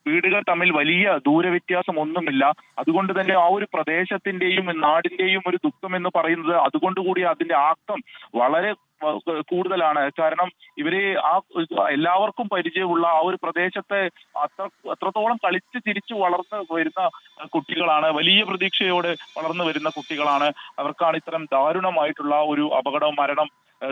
വീടുകൾ തമ്മിൽ വലിയ ദൂരവ്യത്യാസം ഒന്നുമില്ല. അതുകൊണ്ട് തന്നെ ആ ഒരു പ്രദേശത്തിന്റെയും നാടിന്റെയും ഒരു ദുഃഖം എന്ന് പറയുന്നത് അതുകൊണ്ടുകൂടി അതിന്റെ ആക്കം വളരെ കൂടുതലാണ്. കാരണം ഇവര് എല്ലാവർക്കും പരിചയമുള്ള ആ ഒരു പ്രദേശത്തെ അത്രത്തോളം കളിച്ച് ചിരിച്ചു വളർന്ന് വരുന്ന കുട്ടികളാണ്. വലിയ പ്രതീക്ഷയോടെ വളർന്നു വരുന്ന കുട്ടികളാണ്. അവർക്കാണ് ഇത്തരം ദാരുണമായിട്ടുള്ള ഒരു അപകടം, മരണം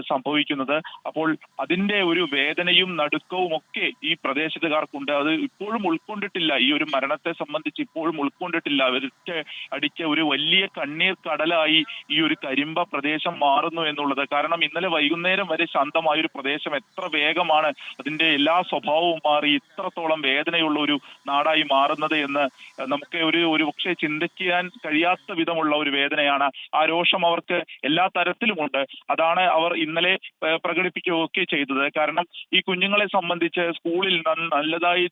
സംഭവിക്കുന്നത്. അപ്പോൾ അതിന്റെ ഒരു വേദനയും നടുക്കവും ഒക്കെ ഈ പ്രദേശത്തുകാർക്കുണ്ട്. അത് ഇപ്പോഴും ഉൾക്കൊണ്ടിട്ടില്ല. ഈ ഒരു മരണത്തെ സംബന്ധിച്ച് ഇപ്പോഴും ഉൾക്കൊണ്ടിട്ടില്ല. അവർക്ക് അടിച്ച ഒരു വലിയ കണ്ണീർ കടലായി ഈ ഒരു കരിമ്പ പ്രദേശം മാറുന്നു എന്നുള്ളത്. കാരണം ഇന്നലെ വൈകുന്നേരം വരെ ശാന്തമായ ഒരു പ്രദേശം എത്ര വേഗമാണ് അതിന്റെ എല്ലാ സ്വഭാവവും മാറി ഇത്രത്തോളം വേദനയുള്ള ഒരു നാടായി മാറുന്നത് എന്ന് നമുക്ക് ഒരു പക്ഷേ ചിന്തിക്കാൻ കഴിയാത്ത വിധമുള്ള ഒരു വേദനയാണ്. ആ രോഷം അവർക്ക് എല്ലാ തരത്തിലുമുണ്ട്. അതാണ് അവർ ഇന്നലെ പ്രകടിപ്പിക്കുകയൊക്കെ ചെയ്തത്. കാരണം ഈ കുഞ്ഞുങ്ങളെ സംബന്ധിച്ച് സ്കൂളിൽ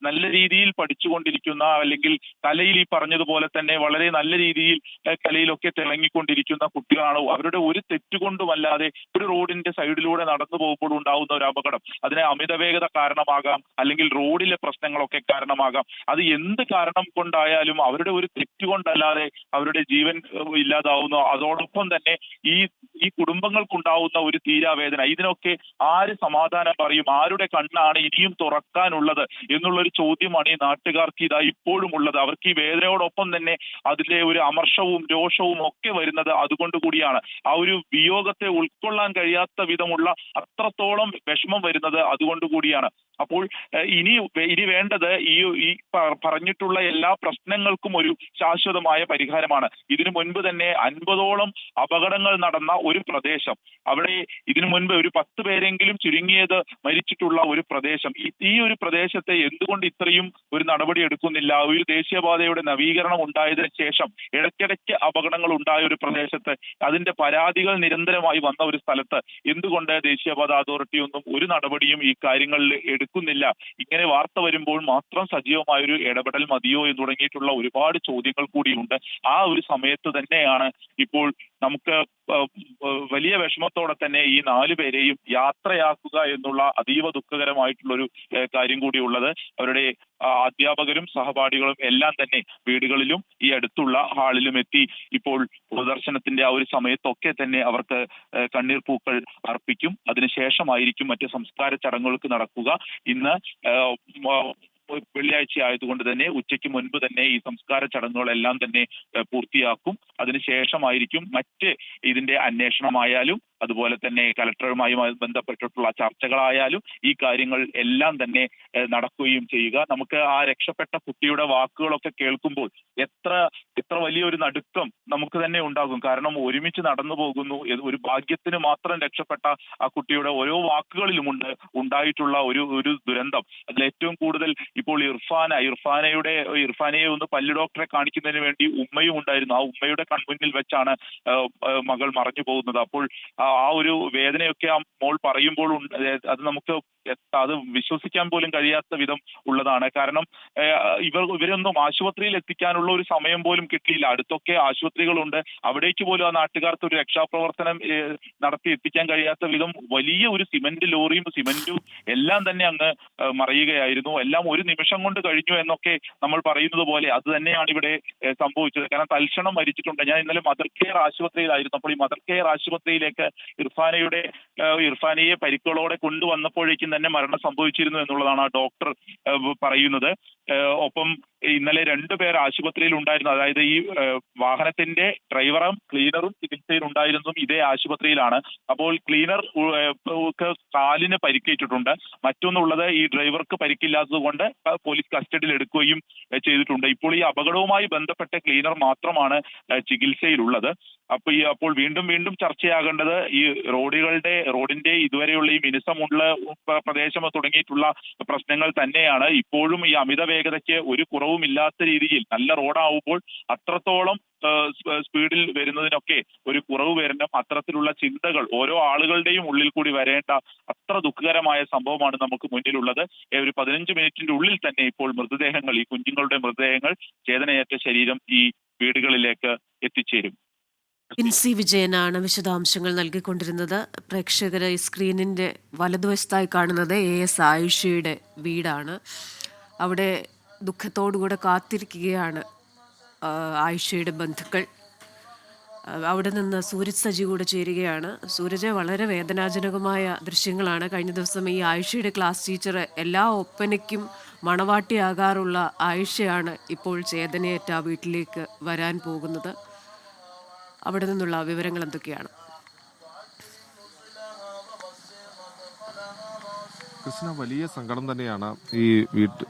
നല്ല രീതിയിൽ പഠിച്ചുകൊണ്ടിരിക്കുന്ന, അല്ലെങ്കിൽ കലയിൽ ഈ പറഞ്ഞതുപോലെ തന്നെ വളരെ നല്ല രീതിയിൽ കലയിലൊക്കെ തിളങ്ങിക്കൊണ്ടിരിക്കുന്ന കുട്ടികളാണ്. അവരുടെ ഒരു തെറ്റുകൊണ്ടുമല്ലാതെ ഒരു റോഡിന്റെ സൈഡിലൂടെ നടന്നു പോകുമ്പോൾ ഉണ്ടാവുന്ന ഒരു അപകടം, അതിനെ അമിത വേഗത കാരണമാകാം, അല്ലെങ്കിൽ റോഡിലെ പ്രശ്നങ്ങളൊക്കെ കാരണമാകാം. അത് എന്ത് കാരണം കൊണ്ടായാലും അവരുടെ ഒരു തെറ്റുകൊണ്ടല്ലാതെ അവരുടെ ജീവൻ ഇല്ലാതാവുന്നു. അതോടൊപ്പം തന്നെ ഈ കുടുംബങ്ങൾക്കുണ്ടാവുന്ന ഒരു തീരാവേദന, ഇതിനൊക്കെ ആര് സമാധാനം പറയും? ആരുടെ കണ്ണാണ് ഇനിയും തുറക്കാനുള്ളത് എന്നുള്ളൊരു ചോദ്യമാണ് ഈ നാട്ടുകാർക്ക് ഇതാ ഇപ്പോഴും ഉള്ളത്. അവർക്ക് ഈ വേദനയോടൊപ്പം തന്നെ അതിലെ ഒരു അമർഷവും രോഷവും ഒക്കെ വരുന്നത് അതുകൊണ്ട് കൂടിയാണ്. ആ ഒരു വിയോഗത്തെ ഉൾക്കൊള്ളാൻ കഴിയാത്ത വിധമുള്ള അത്രത്തോളം വിഷമം വരുന്നത് അതുകൊണ്ട് കൂടിയാണ്. അപ്പോൾ ഇനി വേണ്ടത് ഈ പറഞ്ഞിട്ടുള്ള എല്ലാ പ്രശ്നങ്ങൾക്കും ഒരു ശാശ്വതമായ പരിഹാരമാണ്. ഇതിനു മുൻപ് തന്നെ 50ഓളം അപകടങ്ങൾ നടന്ന ഒരു പ്രദേശം, അവിടെ ഇതിനു മുൻപ് ഒരു 10 പേരെങ്കിലും ചുരുങ്ങിയത് മരിച്ചിട്ടുള്ള ഒരു പ്രദേശം, ഈ ഒരു പ്രദേശത്തെ എന്തുകൊണ്ട് ഇത്രയും ഒരു നടപടി എടുക്കുന്നില്ല? ഒരു ദേശീയപാതയുടെ നവീകരണം ഉണ്ടായതിനു ശേഷം ഇടയ്ക്കിടയ്ക്ക് അപകടങ്ങൾ ഉണ്ടായ ഒരു പ്രദേശത്ത്, അതിന്റെ പരാതികൾ നിരന്തരമായി വന്ന ഒരു സ്ഥലത്ത് എന്തുകൊണ്ട് ദേശീയപാത അതോറിറ്റി ഒന്നും ഒരു നടപടിയും ഈ കാര്യങ്ങളിൽ എടുക്കുന്നില്ല? ഇങ്ങനെ വാർത്ത വരുമ്പോൾ മാത്രം സജീവമായൊരു ഇടപെടൽ മതിയോ എന്ന് തുടങ്ങിയിട്ടുള്ള ഒരുപാട് ചോദ്യങ്ങൾ കൂടിയുണ്ട്. ആ ഒരു സമയത്ത് തന്നെയാണ് ഇപ്പോൾ നമുക്ക് വലിയ വിഷമത്തോടെ തന്നെ ഈ 4 പേരെയും യാത്രയാക്കുക എന്നുള്ള അതീവ ദുഃഖകരമായിട്ടുള്ളൊരു കാര്യം കൂടി ഉള്ളത്. അവരുടെ അധ്യാപകരും സഹപാഠികളും എല്ലാം തന്നെ വീടുകളിലും ഈ അടുത്തുള്ള ഹാളിലും എത്തി ഇപ്പോൾ പൊതുദർശനത്തിന്റെ ആ ഒരു സമയത്തൊക്കെ തന്നെ അവർക്ക് കണ്ണീർ പൂക്കൾ അർപ്പിക്കും. അതിനുശേഷമായിരിക്കും മറ്റ് സംസ്കാര ചടങ്ങുകൾക്ക് നടക്കുക. ഇന്ന് വെള്ളിയാഴ്ച ആയതുകൊണ്ട് തന്നെ ഉച്ചയ്ക്ക് മുൻപ് തന്നെ ഈ സംസ്കാര ചടങ്ങുകളെല്ലാം തന്നെ പൂർത്തിയാക്കും. അതിനുശേഷമായിരിക്കും മറ്റ് ഇതിന്റെ അന്വേഷണമായാലും അതുപോലെ തന്നെ കലക്ടറുമായി ബന്ധപ്പെട്ടിട്ടുള്ള ചർച്ചകളായാലും ഈ കാര്യങ്ങൾ എല്ലാം തന്നെ നടക്കുകയും ചെയ്യുക. നമുക്ക് ആ രക്ഷപ്പെട്ട കുട്ടിയുടെ വാക്കുകളൊക്കെ കേൾക്കുമ്പോൾ എത്ര വലിയൊരു നടുക്കം നമുക്ക് തന്നെ ഉണ്ടാകും. കാരണം ഒരുമിച്ച് നടന്നു പോകുന്നു, ഒരു ഭാഗ്യത്തിന് മാത്രം രക്ഷപ്പെട്ട ആ കുട്ടിയുടെ ഓരോ വാക്കുകളിലുമുണ്ട് ഉണ്ടായിട്ടുള്ള ഒരു ദുരന്തം. അതിൽ ഏറ്റവും കൂടുതൽ ഇപ്പോൾ ഇർഫാനയെ ഒന്ന് പല്ല് ഡോക്ടറെ കാണിക്കുന്നതിന് വേണ്ടി ഉമ്മയും ഉണ്ടായിരുന്നു. ആ ഉമ്മയുടെ കൺമുന്നിൽ വെച്ചാണ് മകൾ മറഞ്ഞു പോകുന്നത്. അപ്പോൾ ആ ഒരു വേദനയൊക്കെ ആ മോൾ പറയുമ്പോൾ അത് നമുക്ക് അത് വിശ്വസിക്കാൻ പോലും കഴിയാത്ത വിധം ഉള്ളതാണ്. കാരണം ഇവരൊന്നും ആശുപത്രിയിൽ എത്തിക്കാനുള്ള ഒരു സമയം പോലും കിട്ടിയില്ല. അടുത്തൊക്കെ ആശുപത്രികളുണ്ട്, അവിടേക്ക് പോലും ആ നാട്ടുകാർക്ക് ഒരു രക്ഷാപ്രവർത്തനം നടത്തി എത്തിക്കാൻ കഴിയാത്ത വിധം വലിയ ഒരു സിമന്റ് ലോറിയും സിമന്റും എല്ലാം തന്നെ അങ്ങ് മറിയുകയായിരുന്നു. എല്ലാം ഒരു നിമിഷം കൊണ്ട് കഴിഞ്ഞു എന്നൊക്കെ നമ്മൾ പറയുന്നത് പോലെ അത് തന്നെയാണ് ഇവിടെ സംഭവിച്ചത്. കാരണം തൽക്ഷണം മരിച്ചിട്ടുണ്ട്. ഞാൻ ഇന്നലെ മദർ കെയർ ആശുപത്രിയിലായിരുന്നു. അപ്പോൾ ഈ മദർ കെയർ ആശുപത്രിയിലേക്ക് ഇർഫാനയെ പരിക്കുകളോടെ കൊണ്ടുവന്നപ്പോഴേക്കും തന്നെ മരണം സംഭവിച്ചിരുന്നു എന്നുള്ളതാണ് ആ ഡോക്ടർ പറയുന്നത്. ഒപ്പം ഇന്നലെ 2 പേർ ആശുപത്രിയിൽ ഉണ്ടായിരുന്നു. അതായത് ഈ വാഹനത്തിന്റെ ഡ്രൈവറും ക്ലീനറും ചികിത്സയിൽ ഉണ്ടായിരുന്നതും ഇതേ ആശുപത്രിയിലാണ്. അപ്പോൾ ക്ലീനർ കാലിന് പരിക്കേറ്റിട്ടുണ്ട്. മറ്റൊന്നുള്ളത് ഈ ഡ്രൈവർക്ക് പരിക്കില്ലാത്തത് കൊണ്ട് പോലീസ് കസ്റ്റഡിയിൽ എടുക്കുകയും ചെയ്തിട്ടുണ്ട്. ഇപ്പോൾ ഈ അപകടവുമായി ബന്ധപ്പെട്ട ക്ലീനർ മാത്രമാണ് ചികിത്സയിലുള്ളത്. അപ്പോൾ വീണ്ടും ചർച്ചയാകേണ്ടത് ഈ റോഡിന്റെ ഇതുവരെയുള്ള ഈ മിനുസമുള്ള പ്രദേശം തുടങ്ങിയിട്ടുള്ള പ്രശ്നങ്ങൾ തന്നെയാണ്. ഇപ്പോഴും ഈ അമിത വേഗതയ്ക്ക് ഒരു കുറവുമില്ലാത്ത രീതിയിൽ നല്ല റോഡാവുമ്പോൾ അത്രത്തോളം സ്പീഡിൽ വരുന്നതിനൊക്കെ ഒരു കുറവ് വരണം. അത്തരത്തിലുള്ള ചിന്തകൾ ഓരോ ആളുകളുടെയും ഉള്ളിൽ കൂടി വരേണ്ട അത്ര ദുഃഖകരമായ സംഭവമാണ് നമുക്ക് മുന്നിലുള്ളത്. ഒരു 15 മിനിറ്റിന്റെ ഉള്ളിൽ തന്നെ ഇപ്പോൾ ഈ കുഞ്ഞുങ്ങളുടെ മൃതദേഹങ്ങൾ ചേതനയേറ്റ ശരീരം ഈ വീടുകളിലേക്ക് എത്തിച്ചേരും. ഇൻസി വിജയനാണ് വിശദാംശങ്ങൾ നൽകിക്കൊണ്ടിരുന്നത്. പ്രേക്ഷകരെ സ്ക്രീനിൻ്റെ വലതുവശത്തായി കാണുന്നത് AS ആയിഷയുടെ വീടാണ്. അവിടെ ദുഃഖത്തോടുകൂടെ കാത്തിരിക്കുകയാണ് ആ, ആയിഷയുടെ ബന്ധുക്കൾ. അവിടെ നിന്ന് സൂരജ് സജി കൂടെ ചേരുകയാണ്. സൂരജ്, വളരെ വേദനാജനകമായ ദൃശ്യങ്ങളാണ്. കഴിഞ്ഞ ദിവസം ഈ ആയിഷയുടെ ക്ലാസ് ടീച്ചർ എല്ലാ ഒപ്പനയ്ക്കും മണവാട്ടിയാകാറുള്ള ആയിഷയാണ് ഇപ്പോൾ ചേതനയേറ്റ ആ വീട്ടിലേക്ക് വരാൻ പോകുന്നത്. അവിടെ നിന്നുള്ള വിവരങ്ങൾ എന്തൊക്കെയാണ്? കൃഷ്ണ, വലിയ സങ്കടം തന്നെയാണ് ഈ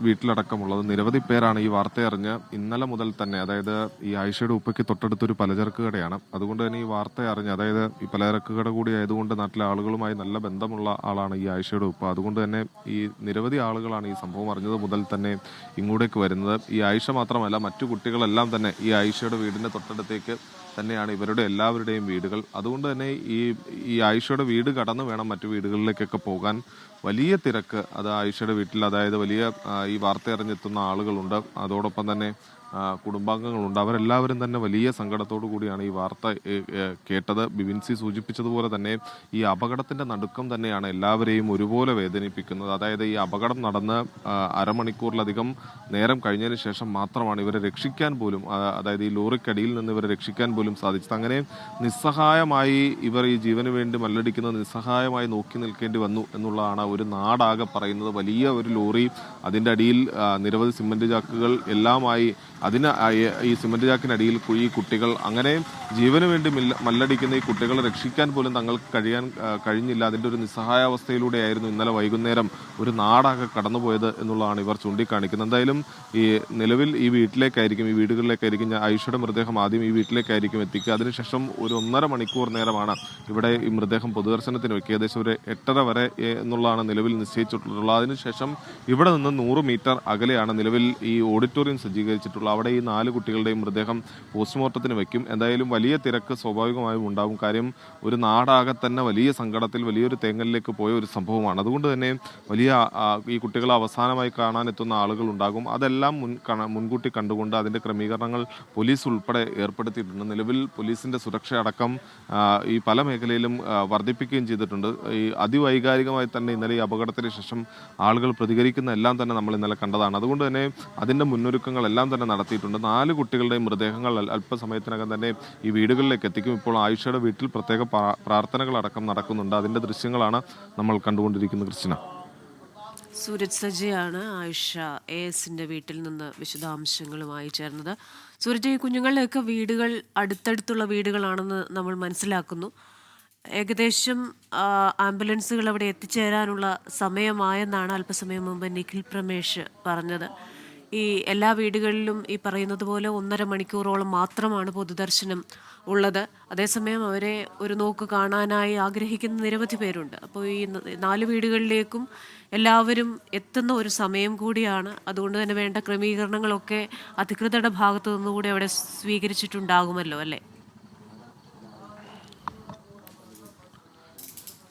വീട്ടിലടക്കമുള്ളത്. നിരവധി പേരാണ് ഈ വാർത്തയറിഞ്ഞ് ഇന്നലെ മുതൽ തന്നെ, അതായത് ഈ ആയിഷയുടെ ഉപ്പയ്ക്ക് തൊട്ടടുത്തൊരു പലചരക്ക് കടയാണ്. അതുകൊണ്ട് തന്നെ ഈ വാർത്ത അറിഞ്ഞ്, അതായത് ഈ പലചരക്ക് കട കൂടി ആയതുകൊണ്ട് നാട്ടിലെ ആളുകളുമായി നല്ല ബന്ധമുള്ള ആളാണ് ഈ ആയിഷയുടെ ഉപ്പ. അതുകൊണ്ട് തന്നെ ഈ നിരവധി ആളുകളാണ് ഈ സംഭവം അറിഞ്ഞത് മുതൽ തന്നെ ഇങ്ങോട്ടേക്ക് വരുന്നത്. ഈ ആയിഷ മാത്രമല്ല, മറ്റു കുട്ടികളെല്ലാം തന്നെ ഈ ആയിഷയുടെ വീടിന്റെ തൊട്ടടുത്തേക്ക് തന്നെയാണ് ഇവരുടെ എല്ലാവരുടെയും വീടുകൾ. അതുകൊണ്ട് തന്നെ ഈ ആയിഷയുടെ വീട് കടന്ന് വേണം മറ്റു വീടുകളിലേക്കൊക്കെ പോകാൻ. വലിയ തിരക്ക് അത് ആയിഷയുടെ വീട്ടിൽ, അതായത് വലിയ ഈ വാർത്ത അറിഞ്ഞെത്തുന്ന ആളുകളുണ്ട്, അതോടൊപ്പം തന്നെ കുടുംബാംഗങ്ങളുണ്ട്. അവരെല്ലാവരും തന്നെ വലിയ സങ്കടത്തോടു കൂടിയാണ് ഈ വാർത്ത കേട്ടത്. ബിബിൻസി സൂചിപ്പിച്ചതുപോലെ തന്നെ ഈ അപകടത്തിന്റെ നടുക്കം തന്നെയാണ് എല്ലാവരെയും ഒരുപോലെ വേദനിപ്പിക്കുന്നത്. അതായത് ഈ അപകടം നടന്ന് അരമണിക്കൂറിലധികം നേരം കഴിഞ്ഞതിന് ശേഷം മാത്രമാണ് ഇവരെ രക്ഷിക്കാൻ പോലും, അതായത് ഈ ലോറിക്കടിയിൽ നിന്ന് ഇവരെ രക്ഷിക്കാൻ പോലും സാധിച്ചത്. അങ്ങനെ നിസ്സഹായമായി ഇവർ ഈ ജീവന് വേണ്ടി മല്ലടിക്കുന്നത് നിസ്സഹായമായി നോക്കി നിൽക്കേണ്ടി വന്നു എന്നുള്ളതാണ് ഒരു നാടാകെ പറയുന്നത്. വലിയ ഒരു ലോറി, അതിൻ്റെ അടിയിൽ നിരവധി സിമന്റ് ചാക്കുകൾ എല്ലാമായി, ഈ സിമന്റ് ചാക്കിനടിയിൽ ഈ കുട്ടികൾ, അങ്ങനെ ജീവന് വേണ്ടി മല്ലടിക്കുന്ന ഈ കുട്ടികളെ രക്ഷിക്കാൻ പോലും തങ്ങൾക്ക് കഴിഞ്ഞില്ല. അതിൻ്റെ ഒരു നിസ്സഹായാവസ്ഥയിലൂടെയായിരുന്നു ഇന്നലെ വൈകുന്നേരം ഒരു നാടാകെ കടന്നുപോയത് എന്നുള്ളതാണ് ഇവർ ചൂണ്ടിക്കാണിക്കുന്നത്. എന്തായാലും ഈ നിലവിൽ ഈ വീടുകളിലേക്കായിരിക്കും ആയിഷയുടെ മൃതദേഹം ആദ്യം ഈ വീട്ടിലേക്കായിരിക്കും എത്തിക്കുക. അതിനുശേഷം ഒരു 1.5 മണിക്കൂർ നേരമാണ് ഇവിടെ ഈ മൃതദേഹം പൊതുദർശനത്തിന് വെക്കുക. ഏകദേശം ഒരു 8:30 വരെ എന്നുള്ളതാണ് നിലവിൽ നിശ്ചയിച്ചിട്ടുള്ളത്. അതിനുശേഷം ഇവിടെ നിന്ന് 100 മീറ്റർ അകലെയാണ് നിലവിൽ ഈ ഓഡിറ്റോറിയം സജ്ജീകരിച്ചിട്ടുള്ളത്. അവിടെ ഈ 4 കുട്ടികളുടെയും മൃതദേഹം പോസ്റ്റ്മോർട്ടത്തിന് വയ്ക്കും. എന്തായാലും വലിയ തിരക്ക് സ്വാഭാവികമായും ഉണ്ടാകും. കാര്യം ഒരു നാടാകെ തന്നെ വലിയ സങ്കടത്തിൽ, വലിയൊരു തേങ്ങലിലേക്ക് പോയ ഒരു സംഭവമാണ്. അതുകൊണ്ട് തന്നെ വലിയ ഈ കുട്ടികളെ അവസാനമായി കാണാനെത്തുന്ന ആളുകൾ ഉണ്ടാകും. അതെല്ലാം മുൻകൂട്ടി കണ്ടുകൊണ്ട് അതിൻ്റെ ക്രമീകരണങ്ങൾ പോലീസ് ഉൾപ്പെടെ ഏർപ്പെടുത്തിയിട്ടുണ്ട്. നിലവിൽ പോലീസിൻ്റെ സുരക്ഷ അടക്കം ഈ പല മേഖലയിലും വർദ്ധിപ്പിക്കുകയും ചെയ്തിട്ടുണ്ട്. ഈ അതിവൈകാരികമായി തന്നെ ഇന്നലെ ഈ അപകടത്തിന് ശേഷം ആളുകൾ പ്രതികരിക്കുന്ന എല്ലാം തന്നെ നമ്മൾ ഇന്നലെ കണ്ടതാണ്. അതുകൊണ്ട് തന്നെ അതിൻ്റെ മുന്നൊരുക്കങ്ങളെല്ലാം തന്നെ നടത്തിയിട്ടുണ്ട്. 4 കുട്ടികളുടെയും മൃതദേഹങ്ങൾ അല്പസമയത്തിനകം തന്നെ ഈ വീടുകളിലേക്ക് എത്തിക്കും. ഇപ്പോൾ ആയിഷയുടെ വീട്ടിൽ പ്രത്യേക പ്രാർത്ഥനകളടക്കം നടക്കുന്നുണ്ട്. അതിൻ്റെ ദൃശ്യങ്ങളാണ് നമ്മൾ കണ്ടുകൊണ്ടിരിക്കുന്നത്. കൃഷ്ണ, സൂരജ് സജിയാണ് ആയിഷ എസിന്റെ വീട്ടിൽ നിന്ന് വിശദാംശങ്ങളുമായി ചേർന്നത്. സൂരജ്, ഈ കുഞ്ഞുങ്ങളുടെയൊക്കെ വീടുകൾ അടുത്തടുത്തുള്ള വീടുകളാണെന്ന് നമ്മൾ മനസ്സിലാക്കുന്നു. ഏകദേശം ആംബുലൻസുകൾ അവിടെ എത്തിച്ചേരാനുള്ള സമയമായെന്നാണ് അല്പസമയം മുമ്പ് നിഖിൽ പ്രമേഷ് പറഞ്ഞത്. ഈ എല്ലാ വീടുകളിലും ഈ പറയുന്നത് പോലെ 1.5 മണിക്കൂറോളം മാത്രമാണ് പൊതുദർശനം ഉള്ളത്. അതേസമയം അവരെ ഒരു നോക്ക് കാണാനായി ആഗ്രഹിക്കുന്ന നിരവധി പേരുണ്ട്. അപ്പോൾ ഈ 4 വീടുകളിലേക്കും എല്ലാവരും എത്തുന്ന ഒരു സമയം കൂടിയാണ്. അതുകൊണ്ട് തന്നെ വേണ്ട ക്രമീകരണങ്ങളൊക്കെ അധികൃതരുടെ ഭാഗത്തു നിന്നുകൂടി അവിടെ സ്വീകരിച്ചിട്ടുണ്ടാകുമല്ലോ, അല്ലേ?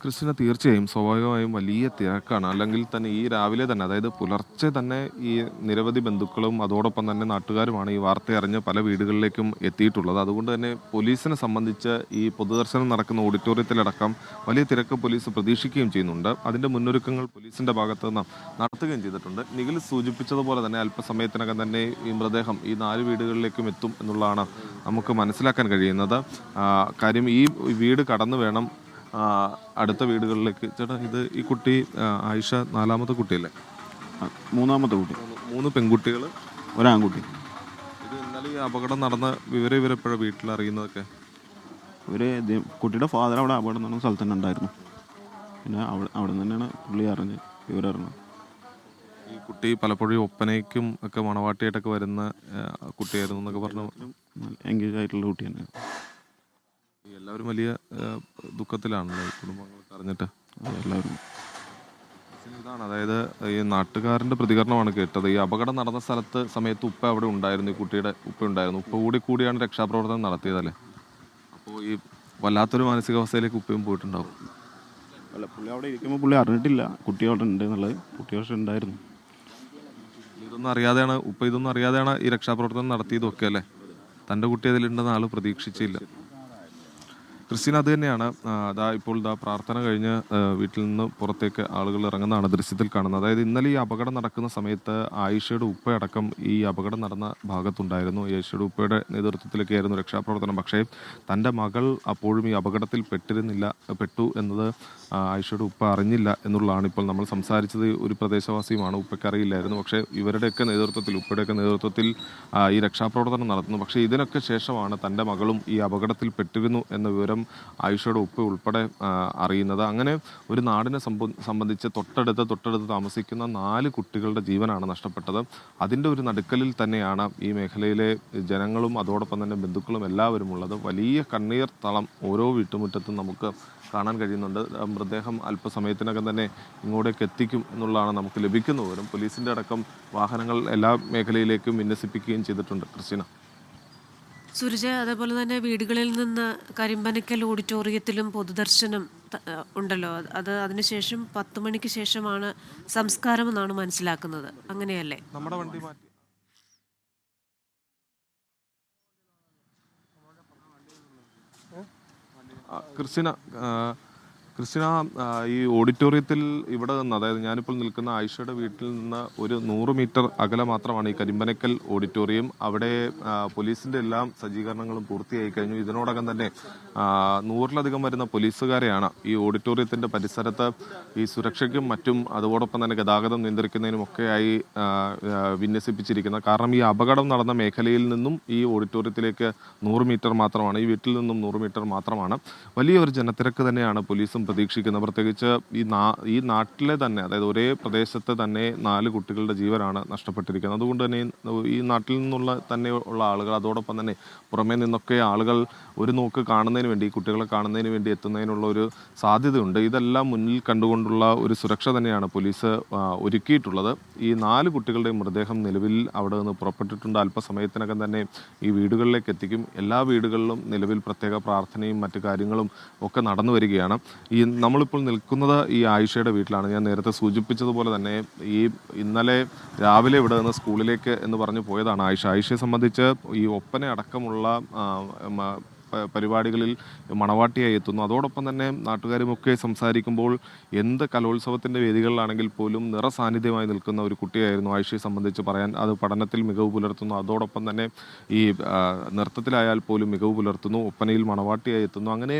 ക്രിസ്റ്റിന, തീർച്ചയായും സ്വാഭാവികമായും വലിയ തിരക്കാണ്. അല്ലെങ്കിൽ തന്നെ ഈ രാവിലെ തന്നെ, അതായത് പുലർച്ചെ തന്നെ ഈ നിരവധി ബന്ധുക്കളും അതോടൊപ്പം തന്നെ നാട്ടുകാരുമാണ് ഈ വാർത്ത അറിഞ്ഞ് പല വീടുകളിലേക്കും എത്തിയിട്ടുള്ളത്. അതുകൊണ്ട് തന്നെ പോലീസിനെ സംബന്ധിച്ച് ഈ പൊതുദർശനം നടക്കുന്ന ഓഡിറ്റോറിയത്തിലടക്കം വലിയ തിരക്ക് പോലീസ് പ്രതീക്ഷിക്കുകയും ചെയ്യുന്നുണ്ട്. അതിൻ്റെ മുന്നൊരുക്കങ്ങൾ പോലീസിൻ്റെ ഭാഗത്ത് നിന്ന് നടത്തുകയും ചെയ്തിട്ടുണ്ട്. നിഖിൽ സൂചിപ്പിച്ചതുപോലെ തന്നെ അല്പസമയത്തിനകം തന്നെ ഈ മൃതദേഹം ഈ 4 വീടുകളിലേക്കും എത്തും എന്നുള്ളതാണ് നമുക്ക് മനസ്സിലാക്കാൻ കഴിയുന്നത്. കാര്യം ഈ വീട് കടന്നു വേണം അടുത്ത വീടുകളിലേക്ക്. ചേട്ടാ, ഈ കുട്ടി ആയിഷ 4ാമത്തെ കുട്ടിയല്ലേ? 3ാമത്തെ കുട്ടി. 3 പെൺകുട്ടികൾ, ഒരാൺകുട്ടി. ഇത് ഇന്നലെ ഈ അപകടം നടന്ന ഇവരെപ്പോഴാണ് വീട്ടിൽ അറിയുന്നതൊക്കെ? കുട്ടിയുടെ ഫാദർ അവിടെ അപകടം നടന്ന സ്ഥലത്ത് തന്നെ ഉണ്ടായിരുന്നു. പിന്നെ അവിടെ തന്നെയാണ് പുള്ളി വിവരറിഞ്ഞത്. ഈ കുട്ടി പലപ്പോഴും ഒപ്പനയ്ക്കും ഒക്കെ മണവാട്ടിയായിട്ടൊക്കെ വരുന്ന കുട്ടിയായിരുന്നു എന്നൊക്കെ പറഞ്ഞു. എൻഗേജ് ആയിട്ടുള്ള കുട്ടിയാണ്. എല്ലാവരും വലിയ ദുഃഖത്തിലാണല്ലോ കുടുംബങ്ങളൊക്കെ അറിഞ്ഞിട്ട്. എല്ലാവരും ഇതാണ്, അതായത് ഈ നാട്ടുകാരൻ്റെ പ്രതികരണമാണ് കേട്ടത്. ഈ അപകടം നടന്ന സമയത്ത് ഉപ്പ അവിടെ ഉണ്ടായിരുന്നു, ഈ കുട്ടിയുടെ ഉപ്പ ഉണ്ടായിരുന്നു. ഉപ്പ കൂടിയാണ് രക്ഷാപ്രവർത്തനം നടത്തിയതല്ലേ? അപ്പോൾ ഈ വല്ലാത്തൊരു മാനസികാവസ്ഥയിലേക്ക് ഉപ്പയും പോയിട്ടുണ്ടാവും. അല്ല, പുള്ളി അവിടെ ഇരിക്കുമ്പോൾ പുള്ളി അറിഞ്ഞിട്ടില്ല കുട്ടി അവിടെ ഉണ്ട് എന്നുള്ളത്. കുട്ടി പക്ഷെ ഉണ്ടായിരുന്നു. ഇതൊന്നും അറിയാതെയാണ് ഈ രക്ഷാപ്രവർത്തനം നടത്തിയതൊക്കെ അല്ലേ? തൻ്റെ കുട്ടി അതിലുണ്ടെന്ന് ആൾ പ്രതീക്ഷിച്ചില്ല. ക്രിസ്റ്റീന, അത് തന്നെയാണ്. അതാ ഇപ്പോൾ പ്രാർത്ഥന കഴിഞ്ഞ് വീട്ടിൽ നിന്ന് പുറത്തേക്ക് ആളുകൾ ഇറങ്ങുന്നതാണ് ദൃശ്യത്തിൽ കാണുന്നത്. അതായത് ഇന്നലെ ഈ അപകടം നടക്കുന്ന സമയത്ത് ആയിഷയുടെ ഉപ്പയടക്കം ഈ അപകടം നടന്ന ഭാഗത്തുണ്ടായിരുന്നു. ആയിഷയുടെ ഉപ്പയുടെ നേതൃത്വത്തിലൊക്കെയായിരുന്നു രക്ഷാപ്രവർത്തനം. പക്ഷേ തൻ്റെ മകൾ അപ്പോഴും ഈ അപകടത്തിൽ പെട്ടു എന്നത് ആയിഷയുടെ ഉപ്പ അറിഞ്ഞില്ല എന്നുള്ളതാണ് ഇപ്പോൾ നമ്മൾ സംസാരിച്ചത്. ഒരു പ്രദേശവാസിയുമാണ്, ഉപ്പയ്ക്ക് അറിയില്ലായിരുന്നു. പക്ഷേ ഇവരുടെയൊക്കെ നേതൃത്വത്തിൽ, ഉപ്പയുടെയൊക്കെ നേതൃത്വത്തിൽ ഈ രക്ഷാപ്രവർത്തനം നടത്തുന്നു. പക്ഷേ ഇതിനൊക്കെ ശേഷമാണ് തൻ്റെ മകളും ഈ അപകടത്തിൽ പെട്ടിരുന്നു എന്ന വിവരം ആയിഷയുടെ ഉപ്പ ഉൾപ്പെടെ അറിയുന്നത്. അങ്ങനെ ഒരു നാടിനെ സംബന്ധിച്ച് തൊട്ടടുത്ത് താമസിക്കുന്ന 4 കുട്ടികളുടെ ജീവനാണ് നഷ്ടപ്പെട്ടത്. അതിൻ്റെ ഒരു നടുക്കലിൽ തന്നെയാണ് ഈ മേഖലയിലെ ജനങ്ങളും അതോടൊപ്പം തന്നെ ബന്ധുക്കളും എല്ലാവരും ഉള്ളത്. വലിയ കണ്ണീർ തളം ഓരോ വീട്ടുമുറ്റത്തും നമുക്ക് കാണാൻ കഴിയുന്നുണ്ട്. മൃതദേഹം അല്പസമയത്തിനകം തന്നെ ഇങ്ങോട്ടേക്ക് എത്തിക്കും എന്നുള്ളതാണ് നമുക്ക് ലഭിക്കുന്ന വിവരം. പോലീസിൻ്റെ അടക്കം വാഹനങ്ങൾ എല്ലാ മേഖലയിലേക്കും വിന്യസിപ്പിക്കുകയും ചെയ്തിട്ടുണ്ട്. ക്രിസ്റ്റീന. സൂരജ്, അതേപോലെ തന്നെ വീടുകളിൽ നിന്ന് കരിമ്പനക്കൽ ഓഡിറ്റോറിയത്തിലും പൊതുദർശനം ഉണ്ടല്ലോ. അതിനുശേഷം 10 മണിക്ക് ശേഷമാണ് സംസ്കാരം എന്നാണ് മനസ്സിലാക്കുന്നത്. അങ്ങനെയല്ലേ? നമ്മുടെ വണ്ടി മാറ്റി ക്രിസ്റ്റീന, ഈ ഓഡിറ്റോറിയത്തിൽ ഇവിടെ നിന്ന്, അതായത് ഞാനിപ്പോൾ നിൽക്കുന്ന ആയിഷയുടെ വീട്ടിൽ നിന്ന് ഒരു 100 മീറ്റർ അകലെ മാത്രമാണ് ഈ കരിമ്പനക്കൽ ഓഡിറ്റോറിയം. അവിടെ പോലീസിന്റെ എല്ലാം സജ്ജീകരണങ്ങളും പൂർത്തിയായി കഴിഞ്ഞു. ഇതിനോടകം തന്നെ 100-ലധികം വരുന്ന പോലീസുകാരെയാണ് ഈ ഓഡിറ്റോറിയത്തിന്റെ പരിസരത്ത് ഈ സുരക്ഷയ്ക്കും മറ്റും അതോടൊപ്പം തന്നെ ഗതാഗതം നിയന്ത്രിക്കുന്നതിനുമൊക്കെയായി വിന്യസിപ്പിച്ചിരിക്കുന്നത്. കാരണം ഈ അപകടം നടന്ന മേഖലയിൽ നിന്നും ഈ ഓഡിറ്റോറിയത്തിലേക്ക് 100 മീറ്റർ മാത്രമാണ്, ഈ വീട്ടിൽ നിന്നും 100 മീറ്റർ മാത്രമാണ്. വലിയൊരു ജനത്തിരക്ക് തന്നെയാണ് പോലീസും പ്രതീക്ഷിക്കുന്നത്. പ്രത്യേകിച്ച് ഈ നാട്ടിലെ തന്നെ, അതായത് ഒരേ പ്രദേശത്ത് തന്നെ 4 കുട്ടികളുടെ ജീവനാണ് നഷ്ടപ്പെട്ടിരിക്കുന്നത്. അതുകൊണ്ട് തന്നെ ഈ നാട്ടിൽ നിന്നുള്ള തന്നെ ഉള്ള ആളുകൾ, അതോടൊപ്പം തന്നെ പുറമേ നിന്നൊക്കെ ആളുകൾ ഒരു നോക്ക് കാണുന്നതിന് വേണ്ടി, ഈ കുട്ടികളെ കാണുന്നതിന് വേണ്ടി എത്തുന്നതിനുള്ള ഒരു സാധ്യതയുണ്ട്. ഇതെല്ലാം മുന്നിൽ കണ്ടുകൊണ്ടുള്ള ഒരു സുരക്ഷ തന്നെയാണ് പോലീസ് ഒരുക്കിയിട്ടുള്ളത്. ഈ 4 കുട്ടികളുടെയും മൃതദേഹം നിലവിൽ അവിടെ നിന്ന് പുറപ്പെട്ടിട്ടുണ്ട്. അല്പസമയത്തിനകം തന്നെ ഈ വീടുകളിലേക്ക് എത്തിക്കും. എല്ലാ വീടുകളിലും നിലവിൽ പ്രത്യേക പ്രാർത്ഥനയും മറ്റു കാര്യങ്ങളും ഒക്കെ നടന്നു വരികയാണ്. നമ്മളിപ്പോൾ നിൽക്കുന്നത് ഈ ആയിഷയുടെ വീട്ടിലാണ്. ഞാൻ നേരത്തെ സൂചിപ്പിച്ചതുപോലെ തന്നെ ഇന്നലെ രാവിലെ ഇവിടെ നിന്ന് സ്കൂളിലേക്ക് എന്ന് പറഞ്ഞു പോയതാണ് ആയിഷയെ സംബന്ധിച്ച്. ഈ ഒപ്പന അടക്കമുള്ള പരിപാടികളിൽ മണവാട്ടിയായി എത്തുന്നു. അതോടൊപ്പം തന്നെ നാട്ടുകാരുമൊക്കെ സംസാരിക്കുമ്പോൾ എന്ത് കലോത്സവത്തിൻ്റെ വേദികളിലാണെങ്കിൽ പോലും നിറസാന്നിധ്യമായി നിൽക്കുന്ന ഒരു കുട്ടിയായിരുന്നു ആയിഷയെ സംബന്ധിച്ച് പറയാൻ. അത് പഠനത്തിൽ മികവ് പുലർത്തുന്നു, അതോടൊപ്പം തന്നെ ഈ നൃത്തത്തിലായാൽ പോലും മികവ് പുലർത്തുന്നു, ഒപ്പനയിൽ മണവാട്ടിയായി എത്തുന്നു. അങ്ങനെ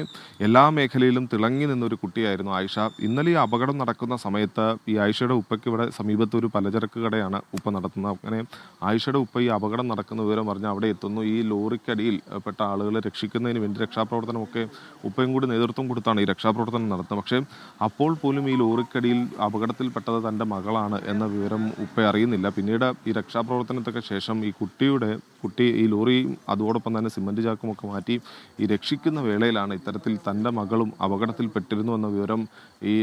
എല്ലാ മേഖലയിലും തിളങ്ങി നിന്നൊരു കുട്ടിയായിരുന്നു ആയിഷ. ഇന്നലെ ഈ അപകടം നടക്കുന്ന സമയത്ത് ഈ ആയിഷയുടെ ഉപ്പയ്ക്ക് ഇവിടെ സമീപത്ത് ഒരു പലചരക്ക് കടയാണ് ഉപ്പ നടത്തുന്നത്. അങ്ങനെ ആയിഷയുടെ ഉപ്പ ഈ അപകടം നടക്കുന്ന വിവരം പറഞ്ഞ് അവിടെ എത്തുന്നു. ഈ ലോറിക്കടിയിൽ പെട്ട ആളുകളെ രക്ഷിക്കുന്നതിന് വേണ്ടി രക്ഷാപ്രവർത്തനമൊക്കെ ഉപ്പയും കൂടി നേതൃത്വം കൊടുത്താണ് ഈ രക്ഷാപ്രവർത്തനം നടത്തുന്നത്. പക്ഷേ അപ്പോൾ പോലും ഈ ലോറിക്കടിയിൽ അപകടത്തിൽപ്പെട്ടത് തൻ്റെ മകളാണ് എന്ന വിവരം ഉപ്പ അറിയുന്നില്ല. പിന്നീട് ഈ രക്ഷാപ്രവർത്തനത്തൊക്കെ ശേഷം ഈ കുട്ടി ഈ ലോറിയും അതോടൊപ്പം തന്നെ സിമൻറ്റ് ചാക്കും ഒക്കെ മാറ്റി ഈ രക്ഷിക്കുന്ന വേളയിലാണ് ഇത്തരത്തിൽ തൻ്റെ മകളും അപകടത്തിൽപ്പെട്ടിരുന്നു എന്ന വിവരം ഈ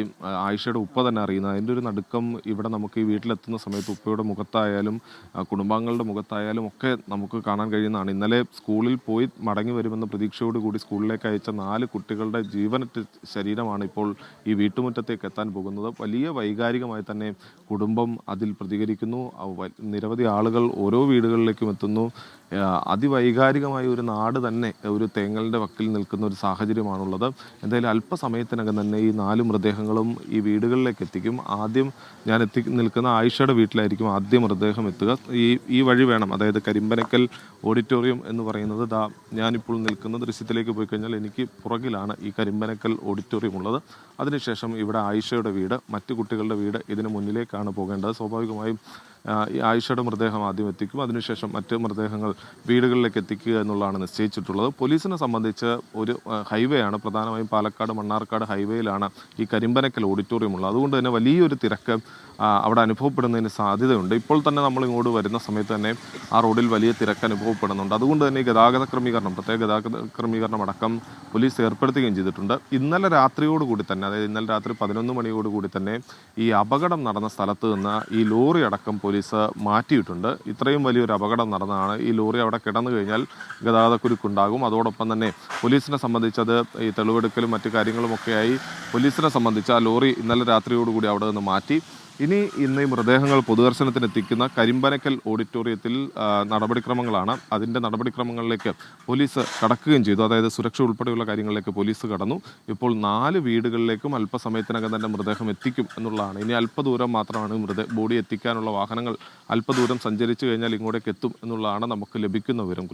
ആയിഷയുടെ ഉപ്പ തന്നെ അറിയുന്നത്. അതിൻ്റെ ഒരു നടുക്കം ഇവിടെ നമുക്ക് ഈ വീട്ടിലെത്തുന്ന സമയത്ത് ഉപ്പയുടെ മുഖത്തായാലും കുടുംബാംഗങ്ങളുടെ മുഖത്തായാലും ഒക്കെ നമുക്ക് കാണാൻ കഴിയുന്നതാണ്. ഇന്നലെ സ്കൂളിൽ പോയി മടങ്ങി വരുമെന്ന പ്രതീക്ഷയോടുകൂടി സ്കൂളിലേക്ക് അയച്ച 4 കുട്ടികളുടെ ജീവനറ്റ ശരീരമാണ് ഇപ്പോൾ ഈ വീട്ടുമുറ്റത്തേക്ക് എത്താൻ പോകുന്നത്. വലിയ വൈകാരികമായി തന്നെ കുടുംബം അതിൽ പ്രതികരിക്കുന്നു. നിരവധി ആളുകൾ ഓരോ വീടുകളിലേക്കും എത്തുന്നു. അതിവൈകാരികമായ ഒരു നാട് തന്നെ ഒരു തേങ്ങലിൻ്റെ വക്കിൽ നിൽക്കുന്ന ഒരു സാഹചര്യമാണുള്ളത്. എന്തായാലും അല്പസമയത്തിനകം തന്നെ ഈ 4 മൃതദേഹങ്ങളും ഈ വീടുകളിലേക്ക് എത്തിക്കും. ആദ്യം ഞാൻ നിൽക്കുന്ന ആയിഷയുടെ വീട്ടിലായിരിക്കും ആദ്യം മൃതദേഹം എത്തുക. ഈ വഴി വേണം, അതായത് കരിമ്പനക്കൽ ഓഡിറ്റോറിയം എന്ന് പറയുന്നത് ഞാനിപ്പോൾ നിൽക്കുന്ന ദൃശ്യത്തിലേക്ക് പോയി കഴിഞ്ഞാൽ എനിക്ക് പുറകിലാണ് ഈ കരിമ്പനക്കൽ ഓഡിറ്റോറിയം ഉള്ളത്. അതിനുശേഷം ഇവിടെ ആയിഷയുടെ വീട്, മറ്റു കുട്ടികളുടെ വീട് ഇതിന് മുന്നിലേക്കാണ് പോകേണ്ടത്. സ്വാഭാവികമായും ഈ ആയിഷയുടെ മൃതദേഹം ആദ്യം എത്തിക്കും, അതിനുശേഷം മറ്റ് മൃതദേഹങ്ങൾ വീടുകളിലേക്ക് എത്തിക്കുക എന്നുള്ളതാണ് നിശ്ചയിച്ചിട്ടുള്ളത്. പോലീസിനെ സംബന്ധിച്ച് ഒരു ഹൈവേ ആണ്, പ്രധാനമായും പാലക്കാട് മണ്ണാർക്കാട് ഹൈവേയിലാണ് ഈ കരിമ്പനക്കൽ ഓഡിറ്റോറിയം ഉള്ളത്. അതുകൊണ്ട് തന്നെ വലിയൊരു തിരക്ക് അവിടെ അനുഭവപ്പെടുന്നതിന് സാധ്യതയുണ്ട്. ഇപ്പോൾ തന്നെ നമ്മൾ ഇങ്ങോട്ട് വരുന്ന സമയത്ത് തന്നെ ആ റോഡിൽ വലിയ തിരക്ക് അനുഭവപ്പെടുന്നുണ്ട്. അതുകൊണ്ട് തന്നെ പ്രത്യേക ഗതാഗത ക്രമീകരണം അടക്കം പോലീസ് ഏർപ്പെടുത്തുകയും ചെയ്തിട്ടുണ്ട്. ഇന്നലെ രാത്രിയോടുകൂടി തന്നെ, അതായത് ഇന്നലെ രാത്രി 11 മണിയോടുകൂടി തന്നെ ഈ അപകടം നടന്ന സ്ഥലത്ത് നിന്ന് ഈ ലോറി അടക്കം പോലീസ് മാറ്റിയിട്ടുണ്ട്. ഇത്രയും വലിയൊരു അപകടം നടന്നതാണ്. ഈ ലോറി അവിടെ കിടന്നു കഴിഞ്ഞാൽ ഗതാഗതക്കുരുക്കുണ്ടാകും. അതോടൊപ്പം തന്നെ പോലീസിനെ സംബന്ധിച്ചത് ഈ തെളിവെടുക്കലും മറ്റു കാര്യങ്ങളുമൊക്കെയായി പോലീസിനെ സംബന്ധിച്ച് ആ ലോറി ഇന്നലെ രാത്രിയോടുകൂടി അവിടെ നിന്ന് മാറ്റി. ഇന്ന് ഈ മൃതദേഹങ്ങൾ പൊതുദർശനത്തിന് എത്തിക്കുന്ന കരിമ്പനക്കൽ ഓഡിറ്റോറിയത്തിൽ നടപടിക്രമങ്ങളാണ്. അതിൻ്റെ നടപടിക്രമങ്ങളിലേക്ക് പോലീസ് കടക്കുകയും ചെയ്തു. അതായത് സുരക്ഷ ഉൾപ്പെടെയുള്ള കാര്യങ്ങളിലേക്ക് പോലീസ് കടന്നു. ഇപ്പോൾ 4 വീടുകളിലേക്കും അല്പസമയത്തിനകം തന്നെ മൃതദേഹം എത്തിക്കും എന്നുള്ളതാണ്. ഇനി അല്പദൂരം മാത്രമാണ് ബോഡി എത്തിക്കാനുള്ള വാഹനങ്ങൾ അല്പദൂരം സഞ്ചരിച്ചു കഴിഞ്ഞാൽ ഇങ്ങോട്ടേക്ക് എത്തും എന്നുള്ളതാണ് നമുക്ക് ലഭിക്കുന്ന വിവരം.